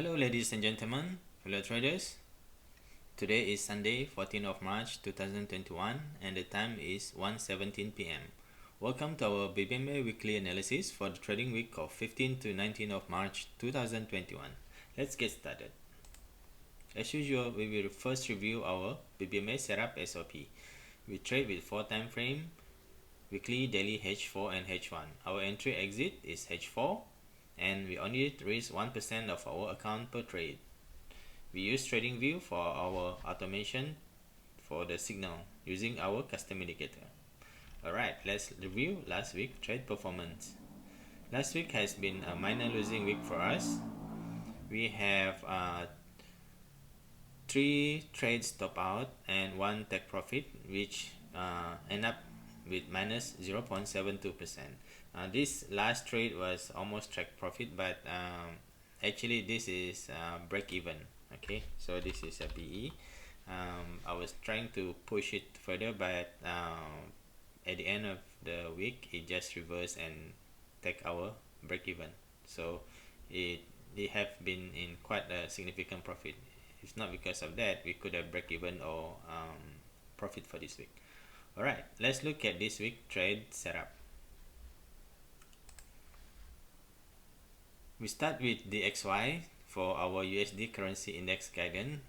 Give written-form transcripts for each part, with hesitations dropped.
Hello ladies and gentlemen, fellow traders. Today is Sunday 14th of March 2021 and the time is 1:17 p.m. Welcome to our BBMA weekly analysis for the trading week of 15th to 19th of March 2021. Let's get started. As usual, we will first review our BBMA setup SOP. We trade with 4 time frame, weekly, daily H4 and H1. Our entry exit is H4 and we only raise 1% of our account per trade. We use TradingView for our automation for the signal using our custom indicator. Alright, let's review last week trade performance. Last week has been a minor losing week for us. We have 3 trades stop out and 1 take profit, which end up with minus 0.72%. This last trade was almost take profit, but actually this is break even. Okay, so this is a PE. I was trying to push it further, but at the end of the week it just reversed and take our break even. So it have been in quite a significant profit. If not because of that, we could have break even or profit for this week. Alright, let's look at this week trade setup. We start with the XY for our USD currency index guidance.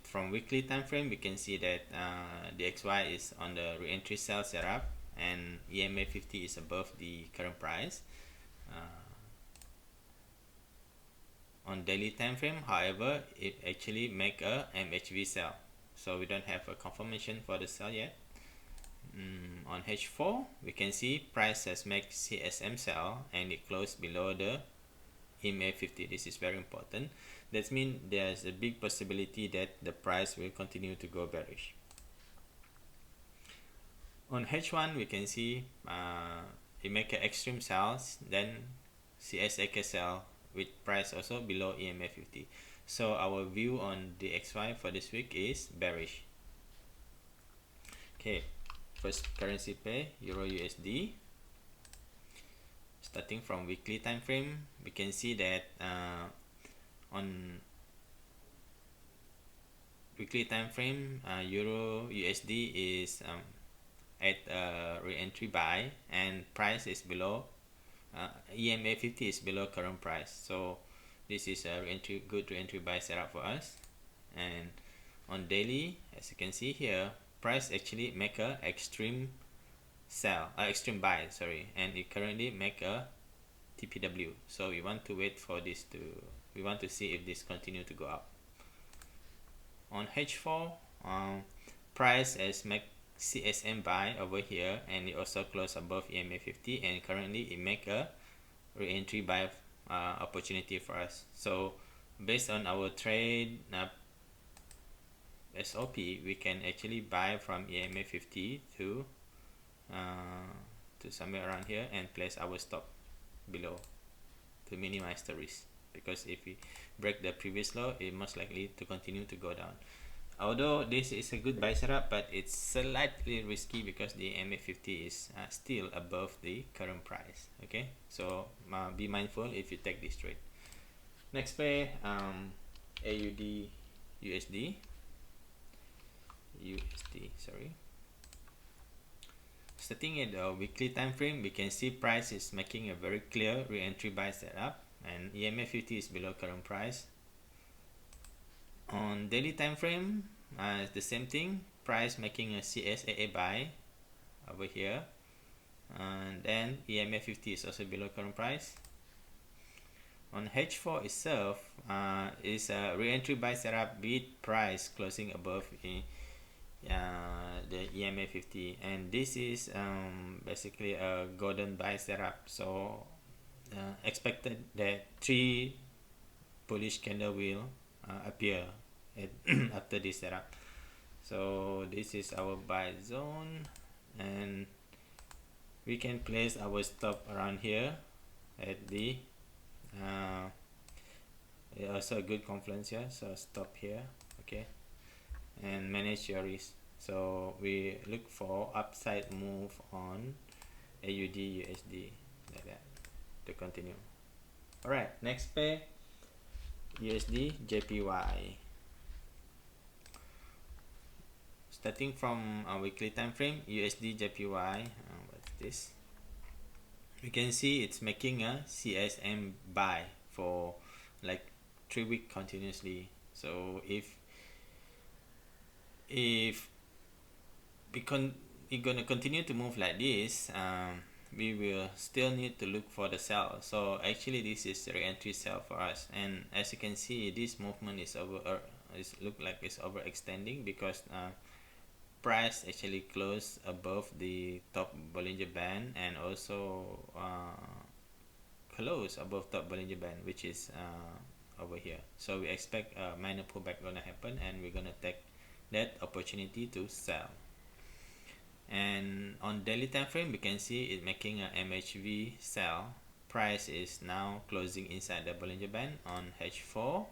From weekly time frame, we can see that the XY is on the re-entry sell setup and EMA 50 is above the current price. On daily time frame, however, it actually make a MHV sell, so we don't have a confirmation for the sell yet. On H4, we can see price has made CSM sell and it closed below the EMA 50. This is very important. That means there's a big possibility that the price will continue to go bearish. On H1, we can see it make an extreme sells, then CSAK sell with price also below EMA 50. So our view on the XY for this week is bearish. Okay, first currency pair, Euro USD. Starting from weekly time frame, we can see that on weekly time frame, Euro USD is at re-entry buy and price is below EMA 50 is below current price, so this is a good re-entry buy setup for us. And on daily, as you can see here, price actually make a extreme buy, and it currently make a TPW, so we want to wait for this we want to see if this continue to go up. On H4, price has make CSM buy over here and it also closed above EMA 50 and currently it make a re-entry buy opportunity for us. So based on our trade SOP, we can actually buy from EMA 50 to somewhere around here and place our stop below to minimize the risk, because if we break the previous low, it most likely to continue to go down. Although this is a good buy setup, but it's slightly risky because the EMA 50 is still above the current price. Okay, so be mindful if you take this trade. Next pair, AUD USD. Starting at the weekly time frame, we can see price is making a very clear re-entry buy setup and EMA 50 is below current price. On daily time frame, it's the same thing, price making a CSAA buy over here, and then EMA 50 is also below current price. On H4 itself, is a re-entry buy setup with price closing above the EMA 50, and this is basically a golden buy setup. So expected that 3 bullish candle will appear after this setup. So this is our buy zone and we can place our stop around here at the also a good confluence here, so stop here. Okay, and manage your risk. So we look for upside move on AUD USD like that to continue. Alright, next pair, USD Jpy. Starting from a weekly time frame, USD Jpy, what's this? You can see it's making a CSM buy for like 3 weeks continuously. So if we're gonna continue to move like this, we will still need to look for the sell. So actually this is re-entry sell for us, and as you can see, this movement is look like it's overextending because price actually closed above the top Bollinger Band and also close above top Bollinger Band, which is over here. So we expect a minor pullback gonna happen, and we're gonna take that opportunity to sell. And on daily time frame, we can see it making a MHV sell. Price is now closing inside the Bollinger Band. On H4,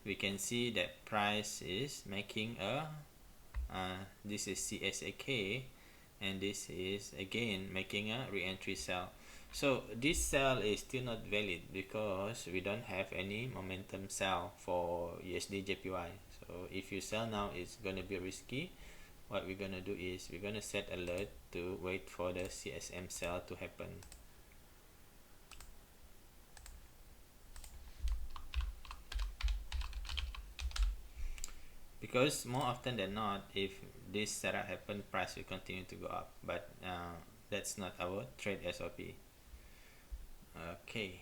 we can see that price is making a this is CSAK, and this is again making a re-entry sell. So this sell is still not valid because we don't have any momentum sell for USD Jpy. So if you sell now, it's going to be risky. What we're going to do is we're going to set alert to wait for the CSM sell to happen. Because more often than not, if this setup happens, price will continue to go up, but that's not our trade SOP. Okay,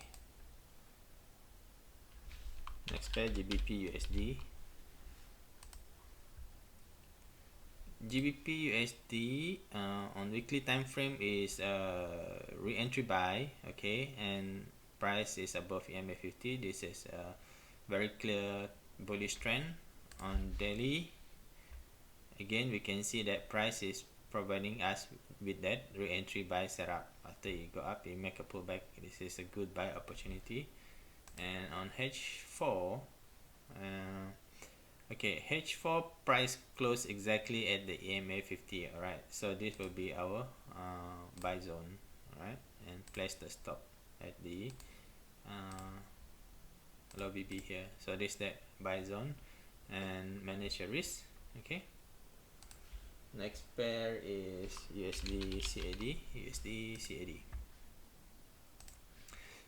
next pair, Gbp USD. Gbp USD on weekly time frame is re-entry buy, okay, and price is above EMA 50. This is a very clear bullish trend. On daily, again we can see that price is providing us with that re-entry buy setup. After you go up, you make a pullback, this is a good buy opportunity. And on H4, okay, H4 price close exactly at the EMA 50. Alright, so this will be our buy zone. Alright, and place the stop at the low BB here. So this is that buy zone, and manage your risk. Okay, next pair is USD CAD. USD CAD.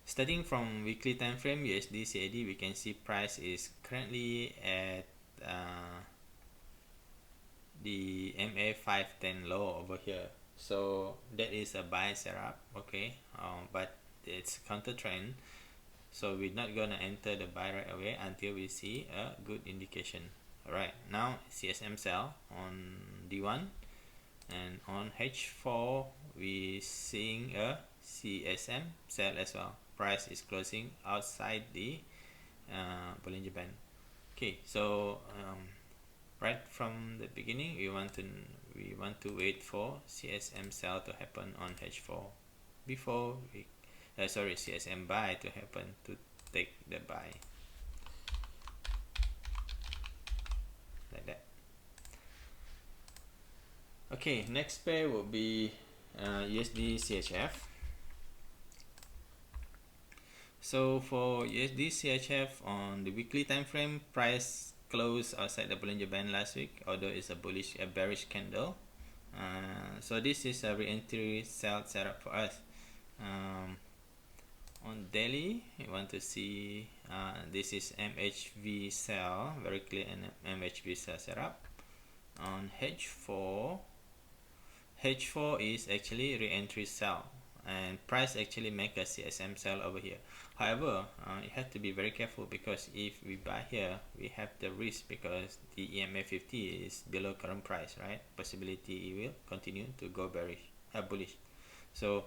Starting from weekly time frame, USD CAD, we can see price is currently at the MA 510 low over here. So that is a buy setup, okay, but it's counter trend, so we're not gonna enter the buy right away until we see a good indication. Alright, now CSM sell on D1, and on H4 we seeing a CSM sell as well. Price is closing outside the Bollinger Band. Okay, so right from the beginning, we want to wait for CSM sell to happen on H4 before we CSM buy to happen to take the buy, like that. Okay, next pair will be USD CHF. So for USD CHF on the weekly time frame, price closed outside the Bollinger Band last week, although it's a bearish candle. So this is a re-entry sell setup for us. On daily, you want to see this is MHV sell, very clear, and MHV sell setup. On H4 is actually re-entry sell, and price actually make a CSM sell over here. However, you have to be very careful, because if we buy here, we have the risk because the EMA 50 is below current price, right? Possibility it will continue to go bullish. So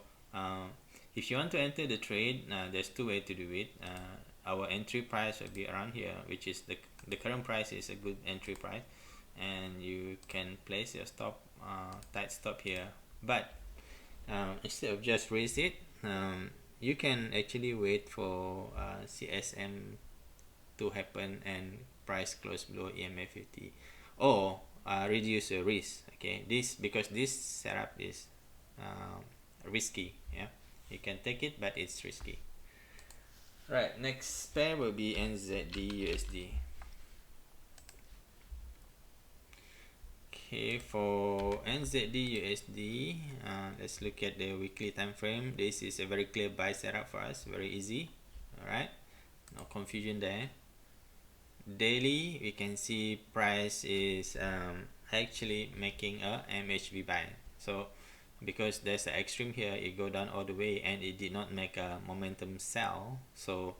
if you want to enter the trade, there's two ways to do it. Our entry price will be around here, which is the current price is a good entry price, and you can place your stop, tight stop here. But instead of just raise it, you can actually wait for CSM to happen and price close below EMA 50, or reduce your risk. Okay, because this setup is risky. Yeah, you can take it, but it's risky. Right, next pair will be Nzd Usd. Okay, for Nzd Usd, let's look at the weekly time frame. This is a very clear buy setup for us, very easy. Alright, no confusion there. Daily, we can see price is actually making a MHB buy. So because there's an extreme here, it go down all the way and it did not make a momentum sell, so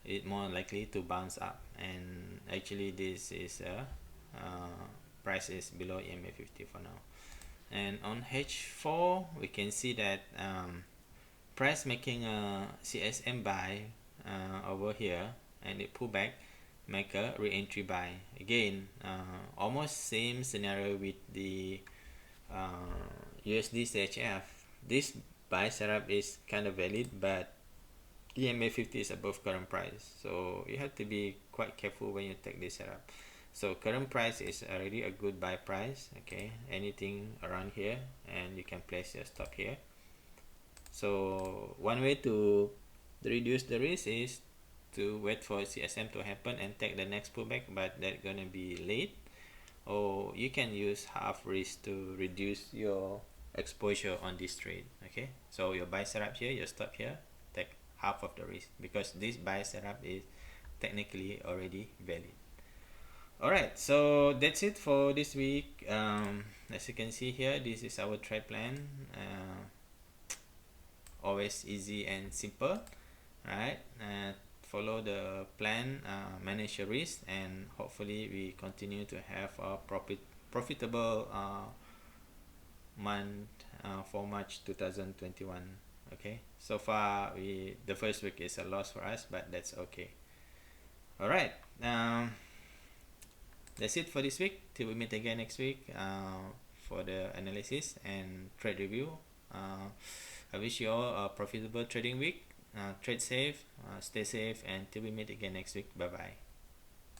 it more likely to bounce up. And actually this is a price is below EMA 50 for now. And on H4 we can see that price making a CSM buy over here, and it pull back, make a re-entry buy again. Almost same scenario with the USD CHF. This buy setup is kind of valid, but EMA 50 is above current price, so you have to be quite careful when you take this setup. So current price is already a good buy price. Okay, anything around here and you can place your stop here. So one way to reduce the risk is to wait for CSM to happen and take the next pullback, but that's gonna be late. Or you can use half risk to reduce your exposure on this trade. Okay, so your buy setup here, your stop here, take half of the risk, because this buy setup is technically already valid. Alright, so that's it for this week. As you can see here, this is our trade plan. Always easy and simple. Alright, follow the plan, manage your risk, and hopefully we continue to have a profitable month for March 2021. Okay, so far the first week is a loss for us, but that's okay. Alright, that's it for this week. Till we meet again next week for the analysis and trade review. I wish you all a profitable trading week. Trade safe, stay safe, and till we meet again next week. Bye bye.